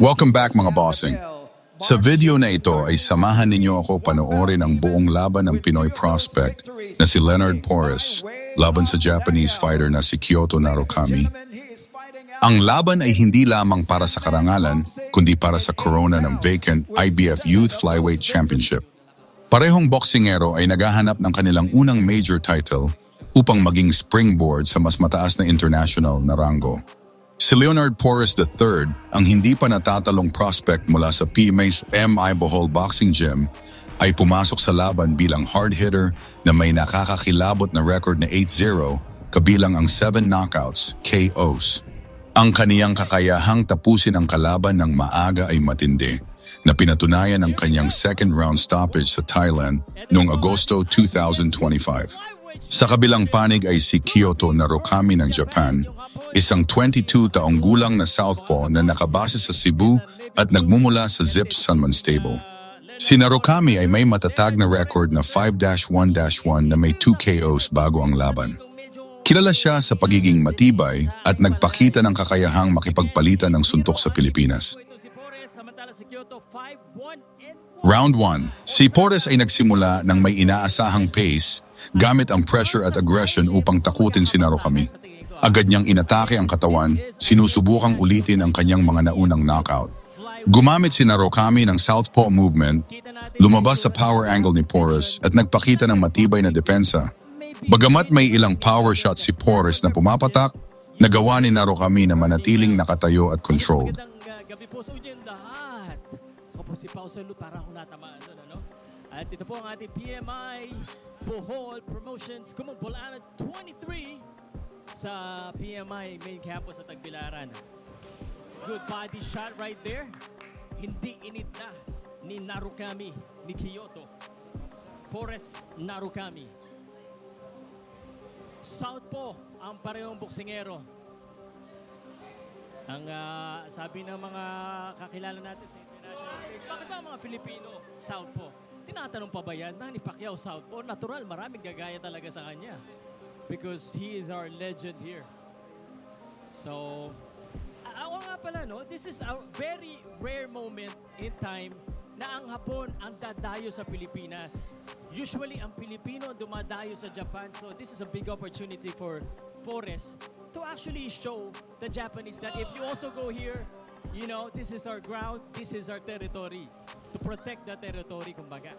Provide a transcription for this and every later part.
Welcome back mga bossing. Sa video na ito ay samahan ninyo ako panoorin ang buong laban ng Pinoy prospect na si Leonard Porres laban sa Japanese fighter na si Kyoto Narukami. Ang laban ay hindi lamang para sa karangalan, kundi para sa corona ng vacant IBF Youth Flyweight Championship. Parehong boksingero ay naghahanap ng kanilang unang major title upang maging springboard sa mas mataas na international na rango. Si Leonard Porres III, ang hindi pa natatalong prospect mula sa PMA's MI Bohol Boxing Gym, ay pumasok sa laban bilang hard hitter na may nakakakilabot na record na 8-0, kabilang ang 7 knockouts, KOs. Ang kaniyang kakayahang tapusin ang kalaban ng maaga ay matindi, na pinatunayan ng kanyang second round stoppage sa Thailand noong Agosto 2025. Sa kabilang panig ay si Kyoto Narukami ng Japan, isang 22 taong gulang na southpaw na nakabase sa Cebu at nagmumula sa Zips Sunman Stable. Si Narukami ay may matatag na record na 5-1-1 na may 2 KOs bago ang laban. Kilala siya sa pagiging matibay at nagpakita ng kakayahang makipagpalitan ng suntok sa Pilipinas. Round 1. Si Porres ay nagsimula ng may inaasahang pace gamit ang pressure at aggression upang takutin si Narukami. Agad niyang inatake ang katawan, sinusubukang ulitin ang kanyang mga naunang knockout. Gumamit si Narukami ng southpaw movement, lumabas sa power angle ni Porres at nagpakita ng matibay na depensa. Bagamat may ilang power shot si Porres na pumapatak, nagawa ni Narukami na manatiling nakatayo at controlled. Gabi po sa inyo lahat. Ako po si Pao Salud para akong natamaan doon, ano? At ito po ang ating PMI Bohol Promotions Kumagpulaan 23 sa PMI Main Campus sa Tagbilaran. Good body shot right there. Hindi init na ni Narukami, ni Kyoto. Porres Narukami. Southpaw ang parehong boksingero. Ang sabi ng mga kakilala natin sa international stage, bakit ba mga Filipino southpaw? Tinatanong pa ba yan? Manny Pacquiao southpaw? Natural, maraming gagaya talaga sa kanya. Because he is our legend here. So, ako nga pala, no? This is a very rare moment in time na ang Hapon ang dadayo sa Pilipinas. Usually, ang Pilipino ang dumadayo sa Japan. So, this is a big opportunity for Porres to actually show the Japanese that if you also go here, you know, this is our ground, this is our territory. To protect the territory, kumbaga.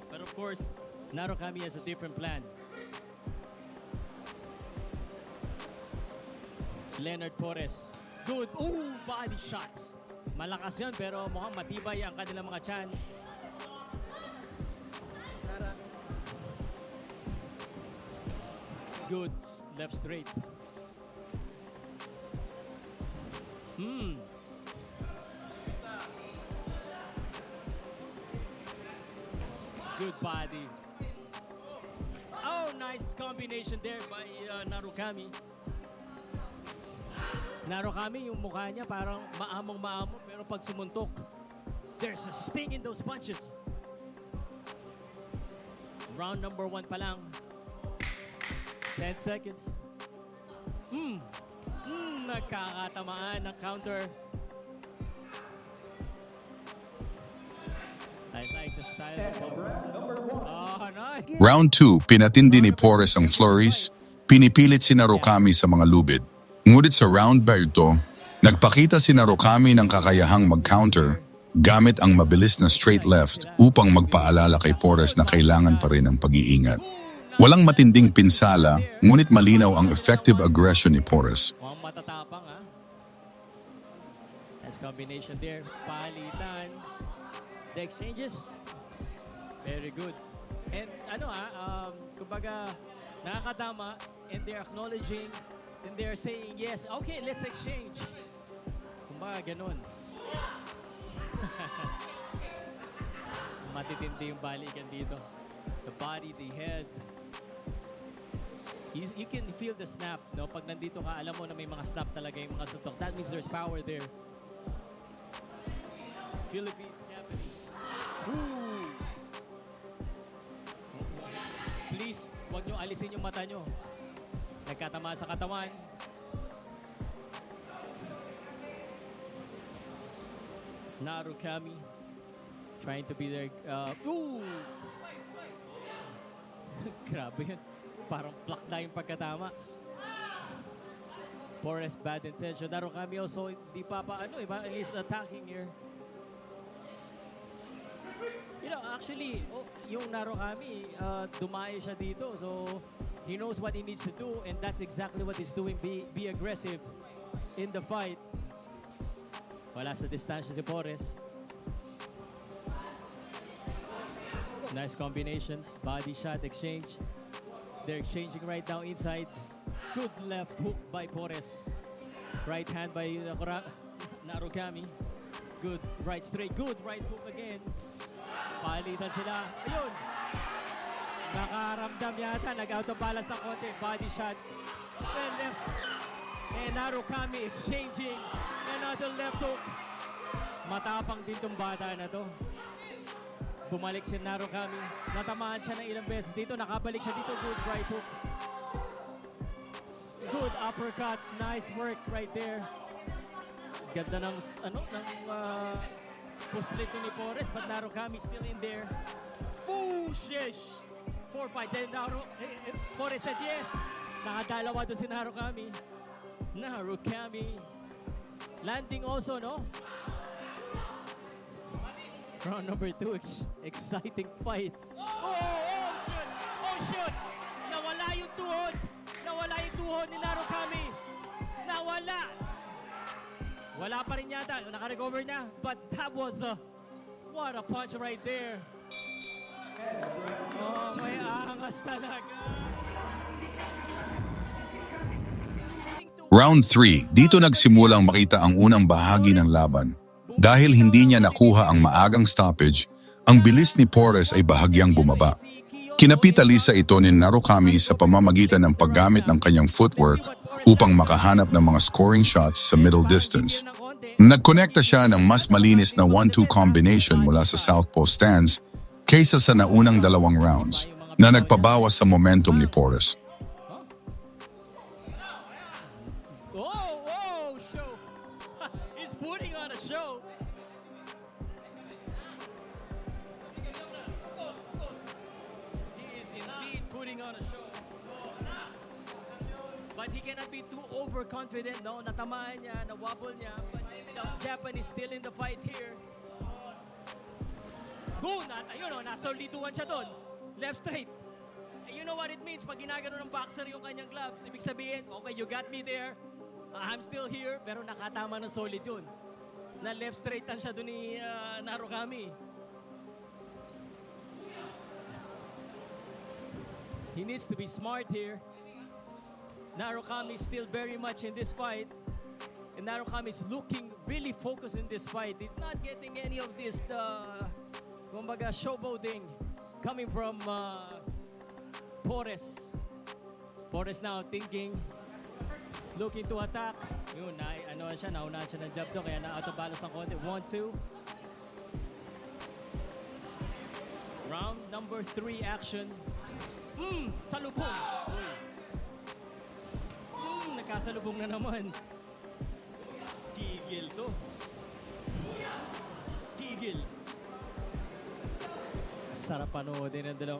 But of course, Narukami has a different plan. Leonard Porres. Good. Ooh, body shots. Malakas yan, pero mukhang matibay ang kanilang mga tiyan. Good. Left straight. Good body. Oh, nice combination there by Narukami. Narukami, yung mukha niya parang maamong-maamong, pero pag sumuntok, there's a sting in those punches. Round number 1 pa lang. 10 seconds. Nagkakatamaan ng counter. I like the style of oh, nice. Round 2, pinatindi ni Porres ang flurries, pinipilit si Narukami sa mga lubid. Ngunit sa round ba ito, nagpakita si Narukami ng kakayahang mag-counter gamit ang mabilis na straight left upang magpaalala kay Porres na kailangan pa rin ang pag-iingat. Walang matinding pinsala, ngunit malinaw ang effective aggression ni Porres. Mukhang matatapang, ha? Nice combination there. Palitan. The exchanges, very good. And kumbaga, nakakadama, and they're acknowledging, and they're saying, yes, okay, let's exchange. Kumbaga, ganun. Matitindi yung balikan dito. The body, the head. You can feel the snap, no? Pag nandito ka, alam mo na may mga snap talaga yung mga suntok. That means there's power there. Philippines, Japanese. Ooh. Please, huwag nyo alisin yung mata nyo. Nagkatama sa katawan. Narukami trying to be there. Ooh! Grabe yun. Parang plak na yung pagkatama. Forrest bad intention. Narukami also hindi pa paano. He's attacking here. You know, actually, yung Narukami, dumayo siya dito. So, he knows what he needs to do and that's exactly what he's doing. Be aggressive in the fight. Wala sa distansya si Forrest. Nice combination. Body shot exchange. They're exchanging right now inside. Good left hook by Forrest. Right hand by Narukami. Good right straight. Good right hook again. Palitan sila. Ayun. Nakaramdam yata. Nag-out of balance ng konti. Body shot. And left. And Narukami exchanging. Another left hook. Matapang din tong bata na to. Bumalik si Narukami. Natamaan siya ng ilang beses dito. Nakabalik siya dito. Good right hook. Good uppercut. Nice work right there. Ganda ng puslit ni Forrest, but Narukami still in there. Ooh, shish! 4-5. Then Forrest said yes. Nakadalawa doon si Narukami. Narukami. Landing also, no? Round number 2, exciting fight. Oh, shoot! Oh, shoot! Nawala yung tuhod! Nawala yung tuhod ni Narukami! Nawala! Wala pa rin yata. Naka-recover na. But that was what a punch right there. Oh, may angas talaga. Round 3, dito nagsimulang makita ang unang bahagi ng laban. Dahil hindi niya nakuha ang maagang stoppage, ang bilis ni Forrest ay bahagyang bumaba. Kinapitalisa ito ni Narukami sa pamamagitan ng paggamit ng kanyang footwork upang makahanap ng mga scoring shots sa middle distance. Nagkonekta siya ng mas malinis na 1-2 combination mula sa southpaw stance kaysa sa naunang 2 rounds na nagpabawas sa momentum ni Forrest. Oh, show! He's putting on a show. He is indeed putting on a show. But he cannot be too overconfident, no? Natamaan niya, nawabol niya. But the Japanese still in the fight here. Boom! Ayun, nasa lituan siya doon. Left straight. You know what it means pag ginagano ng boxer yung kanyang gloves. Ibig sabihin, okay, you got me there. I'm still here. Pero nakatama ng solid yun. Na left straightan siya doon ni Narukami. He needs to be smart here. Narukami is still very much in this fight. And Narukami is looking really focused in this fight. He's not getting any of this, kumbaga, showboating coming from Forrest. Forrest now thinking. He's looking to attack. Yun, naunahan siya ng jab to, kaya na out of balance ng konti. 1-2. Round number 3 action. Salubong. Uy. Nagkasalubong na naman. Tigil to. Tigil. Sarap panoodin ng dalaw.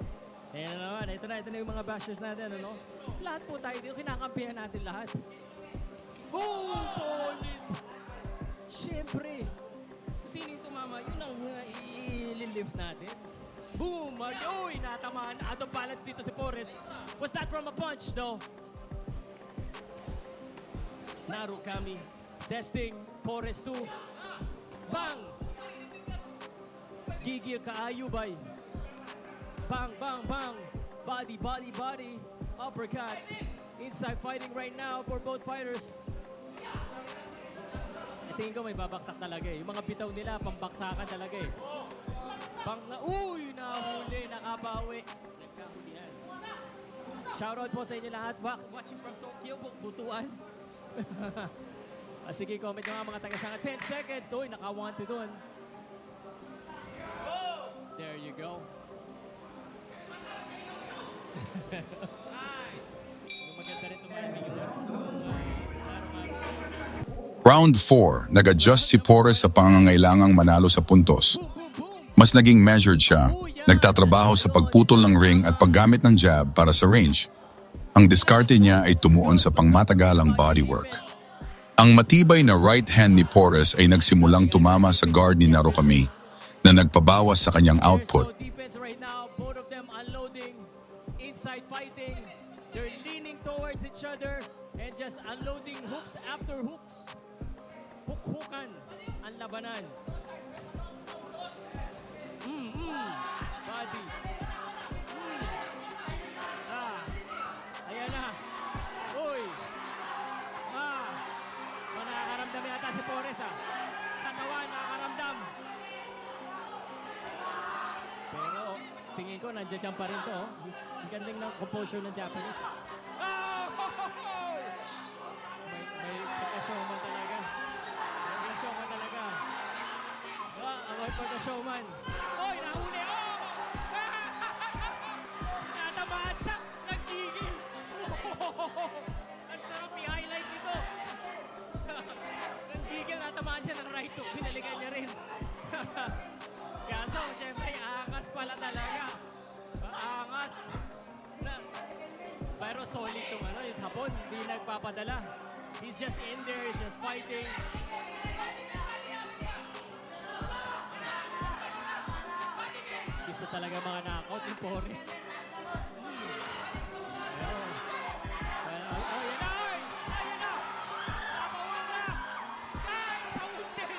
Ayan na naman. Ito na yung mga bashers natin, ano? Lahat po tayo dito. Kinakampihan natin lahat. Boom! Solid! Siyempre. Kung sino yung tumama, yun ang i-lift natin. Boom! Uy! Natamaan. Out of balance dito si Forrest. Was that from a punch, though? Narukami. Testing. Forrest 2. Bang! Gigil kaayubay. Bang, bang, bang. Body, body, body. Uppercut. Inside fighting right now for both fighters. Tingin ko may babaksak talaga eh. Yung mga bitaw nila, pambaksakan talaga eh. Uy, nahuli, nakabawi. Nagkahulihan. Shoutout po sa inyo lahat. Watching from Tokyo, butuan. Sige, comment nyo nga mga taga-sanga. 10 seconds. Uy, naka-1 to dun. There you go. Maganda rin tumaming yun. Round 4, nag-adjust si Porres sa pangangailangang manalo sa puntos. Boom, boom, boom. Mas naging measured siya, nagtatrabaho sa pagputol ng ring at paggamit ng jab para sa range. Ang diskarte niya ay tumuon sa pangmatagalang bodywork. Ang matibay na right hand ni Porres ay nagsimulang tumama sa guard ni Narukami na nagpabawas sa kanyang output. There's no defense right now. Both of them unloading, inside fighting. They're leaning towards each other and just unloading hooks after hooks. Hook-hookan ang labanan. Body. Ayan na. Uy. Nakakaramdam yata si Porres Katawan, nakakaramdam. Pero tingin ko nandiyan pa rin to. Ang gandang ng composure ng Japanese. May pagka-showman talaga. May pagka-showman talaga. May pagka-showman. Oy, nahuli! Natamaan siya! Nagigil! Ang sarap i-highlight nito. Nagigil, natamaan siya ng right hook. Binalikan niya rin. Kaso, syempre, aangas pala talaga. Aangas. Pero solid itong yung Hapon. Hindi nagpapadala. He's just in there. He's just fighting. Gusto talaga mga knockout ni Porres. Ayan na! Ayan na! Napauna na! Ay! Sa untin!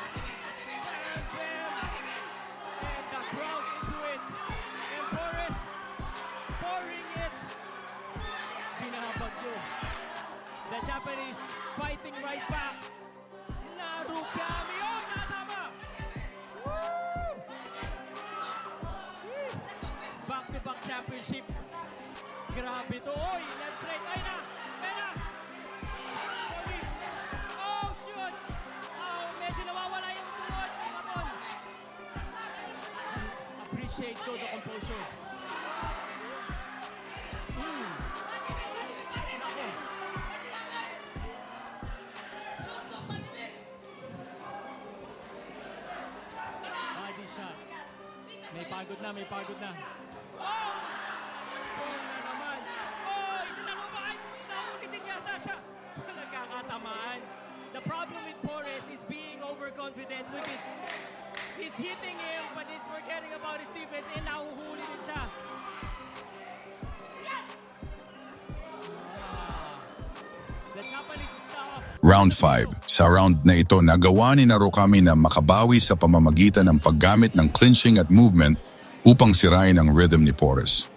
And the crowd into it. And Porres pouring it. Binabagyo. The Japanese fighting right back. Narukami. Oh, natama! Woo! Back-to-back championship. Grabe to. Oy, left straight. Ay na! Ay na! Sorry. Oh, shoot! Oh, medyo nawawala yung tuhod. Hapon. Appreciate to the composure. Nako. Body shot. May pagod na, may pagod na. Oh! Ball na naman. Oh! Isa na lumakay. Naulitin yata siya. Nagkakatamaan. The problem with Porres is being overconfident, which is he's hitting him, but he's forgetting about his defense, and nahuhuli din siya. The Japanese staff. Round 5. Sa round na ito, nagawa ni Narukami na makabawi sa pamamagitan ng paggamit ng clinching at movement upang sirain ang rhythm ni Porres.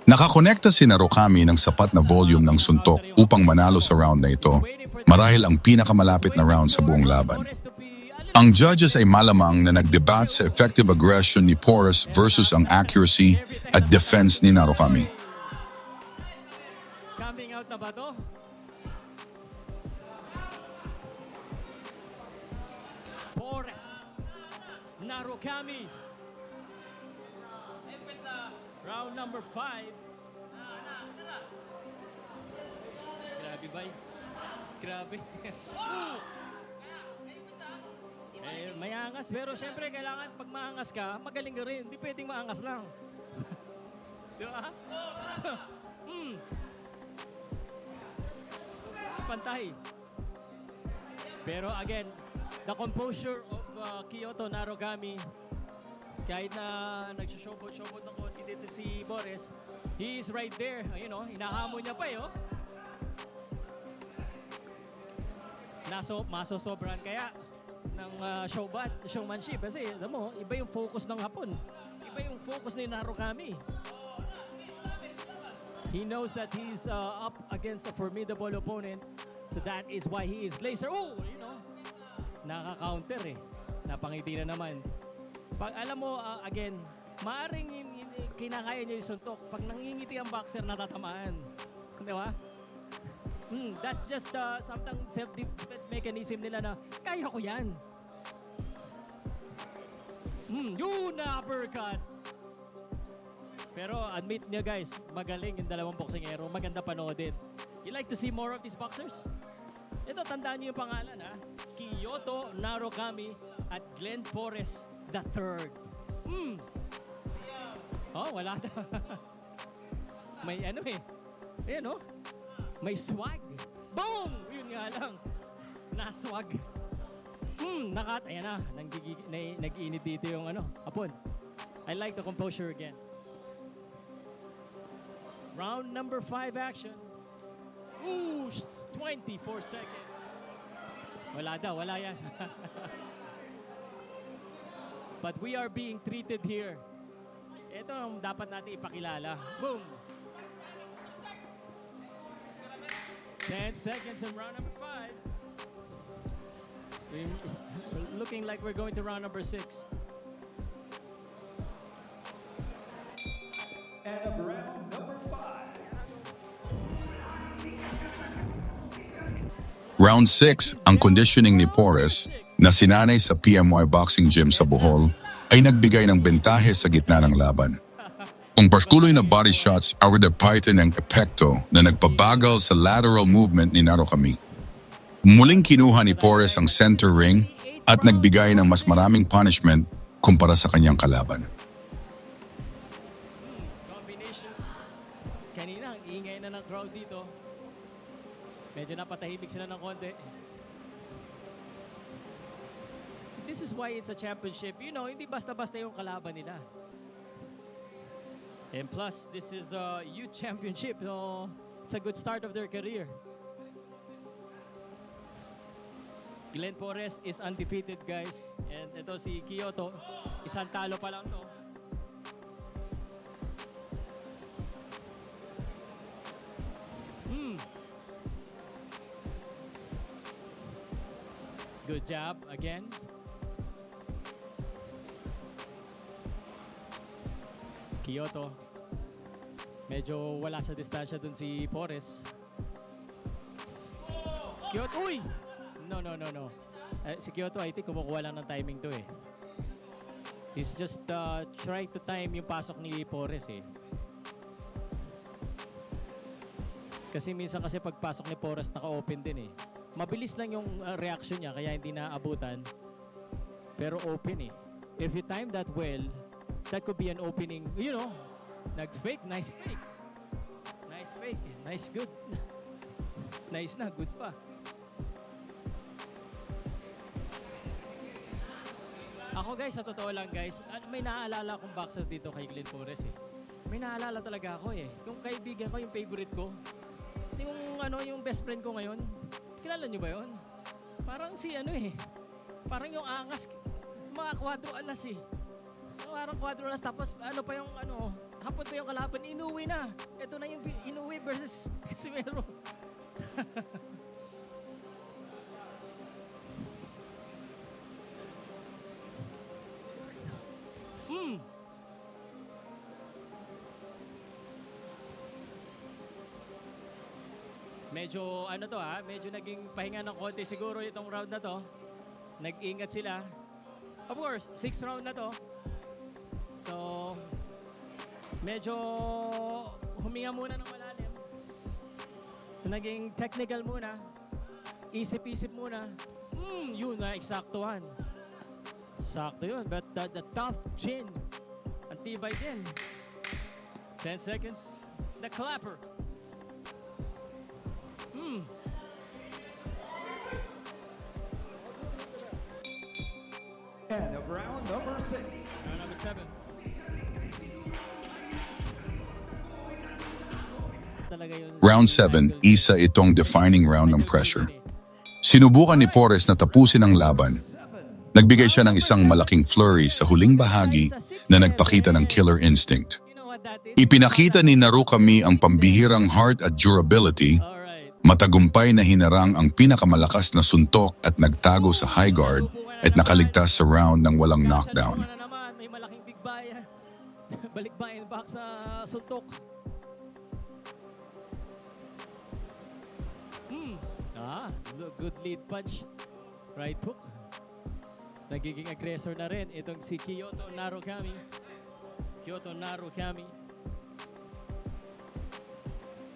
Nakakonekta si Narukami ng sapat na volume ng suntok upang manalo sa round na ito, marahil ang pinakamalapit na round sa buong laban. Ang judges ay malamang na nagdebat sa effective aggression ni Porres versus ang accuracy at defense ni Narukami. Coming out na ba to? Porres. Narukami. Round number 5. Grabe ba? Grabe. Mayangas, pero syempre kailangan pag maangas ka, magaling ka rin. Hindi pwedeng maangas lang. Di ba? Pantay. Pero again, the composure of Kyoto Narukami, kahit na nagsushobot-shobot ng konti dito si Porres, he is right there. Ayun hinahamon niya pa masosobran kaya ng showmanship kasi alam mo, iba yung focus ng Hapon. Iba yung focus ni Narukami. He knows that he's up against a formidable opponent, so that is why he is laser. Oh, naka-counter Napangiti na naman. Pag alam mo, again, maaring kinakaya niya yung suntok. Pag nangingiti ang boxer, natatamaan. Di ba? That's just something self-defense mechanism nila na kaya ko yan. Yun na uppercut. Pero admit niya guys, magaling yung dalawang boksingero. Maganda panoodin. You like to see more of these boxers? Ito, tandaan niyo yung pangalan Kyoto Narukami at Glenn Porres III. Oh, wala na. May ano eh. Ayan oh. May swag. Boom! Yun nga lang. Na-swag. Ayan na. Nag-init dito yung ano. Hapon. I like the composure again. Round number 5 action. Ooh, 24 seconds. Wala daw, wala yan. But we are being treated here. Ito ang dapat natin ipakilala. Boom! 10 seconds in round number 5. We're looking like we're going to round number 6. And round number 5. Round 6, ang conditioning ni Porres na sinanay sa PMY Boxing Gym sa Bohol ay nagbigay ng bentahe sa gitna ng laban. Ang paskuloy na body shots ay repaitan ng epekto na nagpabagal sa lateral movement ni Narukami. Muling kinuha ni Porres ang center ring at nagbigay ng mas maraming punishment kumpara sa kanyang kalaban. Combinations. Kanina, ang ingay na ng crowd dito. Medyo napatahimik sila ng konti. This is why it's a championship. You know, hindi basta-basta yung kalaban nila. And plus, this is a youth championship. So, it's a good start of their career. Glenn Porres is undefeated, guys. And ito si Kyoto, isang talo pa lang to. Good job again. Kyoto. Medyo wala sa distansya dun si Porres. Kyoto, uy! No. Si Kyoto, I think kumukuha lang ng timing to eh. He's just trying to time yung pasok ni Porres eh. Kasi minsan kasi pagpasok ni Porres naka-open din eh. Mabilis lang yung reaction niya kaya hindi naabutan. Pero open eh. If you time that well, that could be an opening, you know, nag-fake, nice fake. Nice fake, nice good. Nice na, good pa. Ako guys, sa totoo lang guys, may naaalala akong boxer dito kay Glenn Porres eh. May naaalala talaga ako eh. Yung kaibigan ko, yung favorite ko. Yung best friend ko ngayon. Kilala niyo ba yun? Parang si parang yung angas, mga 4 alas eh. Parang 4 oras tapos hapon pa yung kalaban, inuwi na. Ito na yung inuwi versus Casimero. Medyo medyo naging pahinga ng konti siguro itong round na to. Nag-ingat sila. Of course, 6th round na to. So, medyo huminga muna ng malalim. Naging technical muna. Isip-isip muna. Yun na, eksaktuhan. Sakto yun. But the tough chin. Ang tibay din. 10 seconds. The clapper. And round number 6. Round number 7. Round 7, isa itong defining round ng pressure. Sinubukan ni Porres na tapusin ang laban. Nagbigay siya ng isang malaking flurry sa huling bahagi na nagpakita ng killer instinct. Ipinakita ni Narukami ang pambihirang heart at durability, matagumpay na hinarang ang pinakamalakas na suntok at nagtago sa high guard at nakaligtas sa round ng walang knockdown. May malaking bigbayan. Balikbayan back sa suntok. Good lead punch. Right hook. Nagiging aggressor na rin itong si Kyoto Narukami.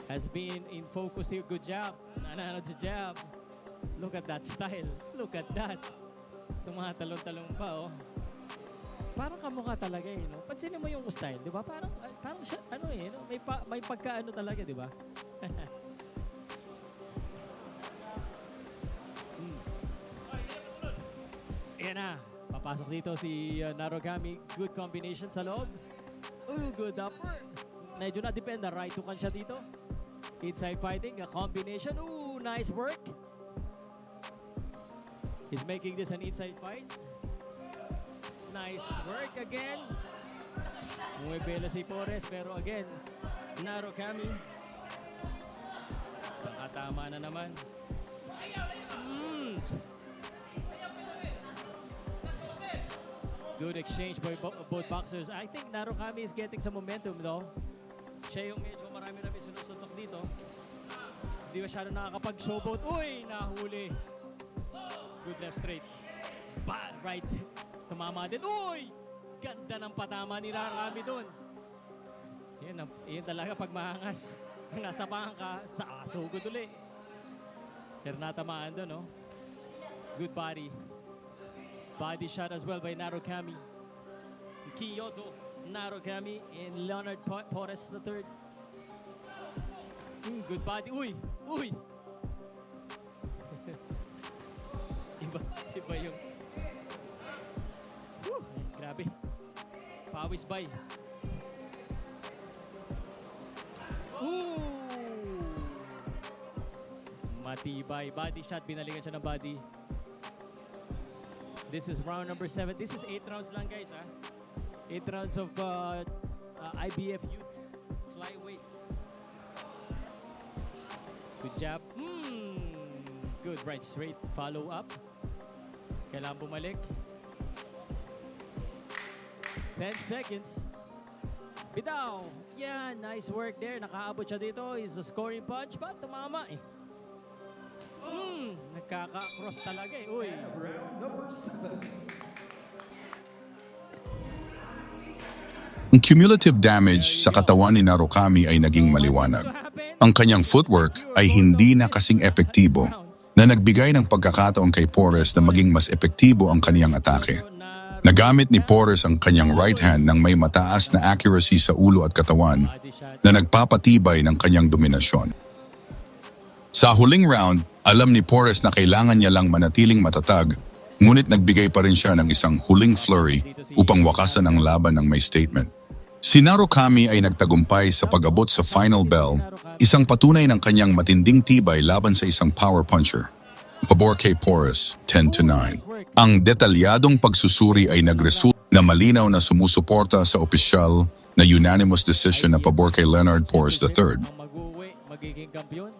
Has been in focus here. Good job. Nanalo sa jab. Look at that style. Look at that. Tumatalon-talon pa, oh. Parang kamukha talaga eh, no? Pansinin mo yung style, di ba? Parang siya, ano eh, no? May pagkaano talaga, di ba? Ayan na. Papasok dito si Narukami. Good combination sa loob. Ooh, good upper. Medyo na-dependa. Right hookan siya dito. Inside fighting. A combination. Ooh, nice work. He's making this an inside fight. Nice work again. Umuibela si Porres. Pero again, Narukami. Nakatama na naman. Good exchange by both boxers. I think Narukami is getting some momentum though. Siya yung medyo marami-rami sinusuntok dito. Hindi masyado nakakapag-showboat. Uy! Nahuli. Good left straight. Right. Tumama din. Uy! Ganda ng patama ni Narukami doon. Yan talaga pag maangas. Nasa bangka, sa sugod uli. Pero natamaan doon, no? Good body. Body shot as well by Narukami. Kyoto, Narukami, and Leonard Porres III. Good body. Uy! Uy! iba yung... Whew, grabe. Pawis bay. Ooh! Matibay. Body shot. Binalikan siya ng body. This is round number 7. This is 8 rounds lang, guys, ha? 8 rounds of IBF Youth Flyweight. Good jab. Good. Right straight. Follow up. Kailangan bumalik. 10 seconds. Bitaw. Yeah, nice work there. Nakaabot siya dito. Is a scoring punch, but tumama eh. Nagkaka-cross talaga eh. Uy. Round number 7. Ang cumulative damage sa katawan ni Narukami ay naging maliwanag. Ang kanyang footwork ay hindi na kasing epektibo na nagbigay ng pagkakataon kay Porres na maging mas epektibo ang kaniyang atake. Nagamit ni Porres ang kanyang right hand ng may mataas na accuracy sa ulo at katawan na nagpapatibay ng kanyang dominasyon. Sa huling round, alam ni Porres na kailangan niya lang manatiling matatag, ngunit nagbigay pa rin siya ng isang huling flurry upang wakasan ang laban ng may statement. Si Narukami ay nagtagumpay sa pag-abot sa final bell, isang patunay ng kanyang matinding tibay laban sa isang power puncher. Pabor kay Porres, 10-9. Ang detalyadong pagsusuri ay nagresulta na malinaw na sumusuporta sa opisyal na unanimous decision na pabor kay Leonard Porres III. Ang mag-uwi, magiging kampiyon.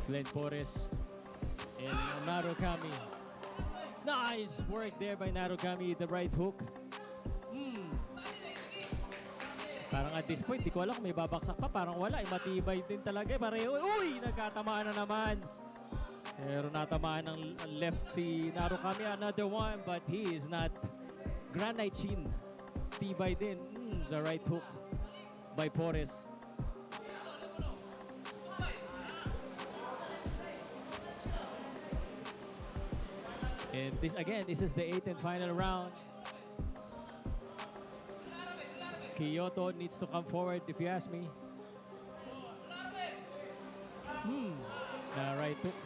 Glenn Porres and Narukami. Nice work there by Narukami, the right hook. Parang at this point, di ko alam kung may babaksak pa. Parang wala, matibay din talaga. Pareho, uy, nagkatamaan na naman. Pero natamaan ng left si Narukami, another one, but he is not granite chin. Tibay din. The right hook by Porres. And this is the 8th and final round. Kyoto needs to come forward if you ask me. Right hook.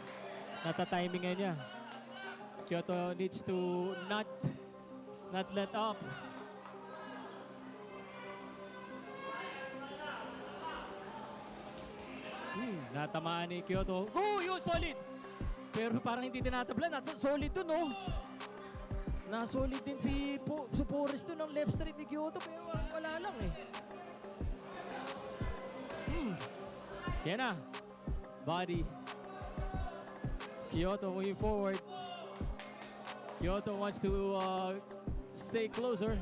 Nata-timingan niya. Kyoto needs to not let up. Natamaan ni Kyoto. Oh, yun, solid! Pero parang hindi tinatablan. Solid dun, no? Na-solid din si Porres dun ng left straight ni Kyoto. Pero wala lang, eh. Yan na. Body. Kyoto moving forward. Kyoto wants to stay closer.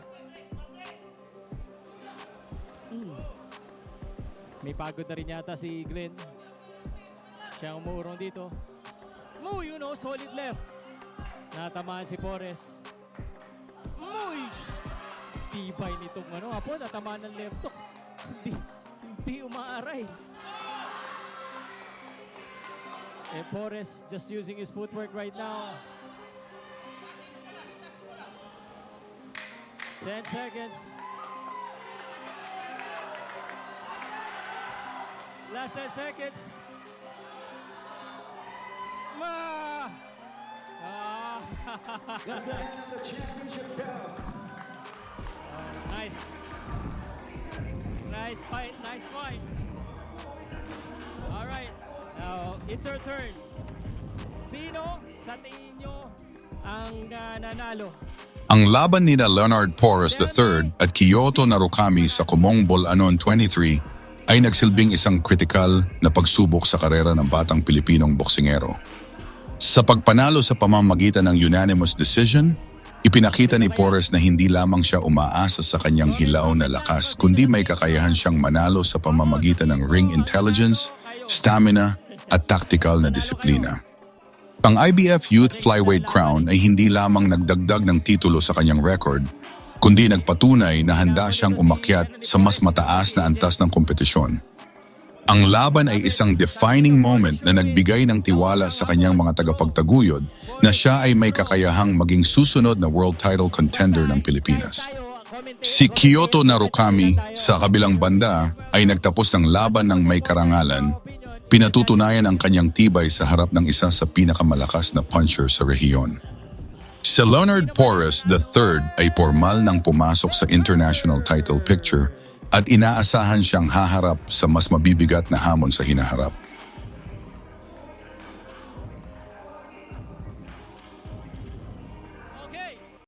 May pagod na rin yata si Glenn. Siya ang umurong dito. You know, solid left. Natamaan si Porres. Tibay nitong Apo, natamaan ng left hook. Hindi umaaray. And Porres just using his footwork right now. 10 seconds. Last 10 seconds. Ah! Ah! That's the end of the championship bout. Nice. Nice fight, nice fight. All right, now it's your turn. Sino sa tingin nyo ang nanalo? Ang laban nina Leonard Porres III at Kyoto Narukami sa Kumong Bolanon 23 ay nagsilbing isang kritikal na pagsubok sa karera ng batang Pilipinong boksingero. Sa pagpanalo sa pamamagitan ng unanimous decision, ipinakita ni Porres na hindi lamang siya umaasa sa kanyang hilaw na lakas kundi may kakayahan siyang manalo sa pamamagitan ng ring intelligence, stamina at tactical na disiplina. Ang IBF Youth Flyweight Crown ay hindi lamang nagdagdag ng titulo sa kanyang record, kundi nagpatunay na handa siyang umakyat sa mas mataas na antas ng kompetisyon. Ang laban ay isang defining moment na nagbigay ng tiwala sa kanyang mga tagapagtaguyod na siya ay may kakayahang maging susunod na world title contender ng Pilipinas. Si Kyoto Narukami sa kabilang banda ay nagtapos ng laban ng may karangalan, pinatutunayan ang kanyang tibay sa harap ng isa sa pinakamalakas na puncher sa rehiyon. Si Leonard Porres III ay formal nang pumasok sa international title picture at inaasahan siyang haharap sa mas mabibigat na hamon sa hinaharap.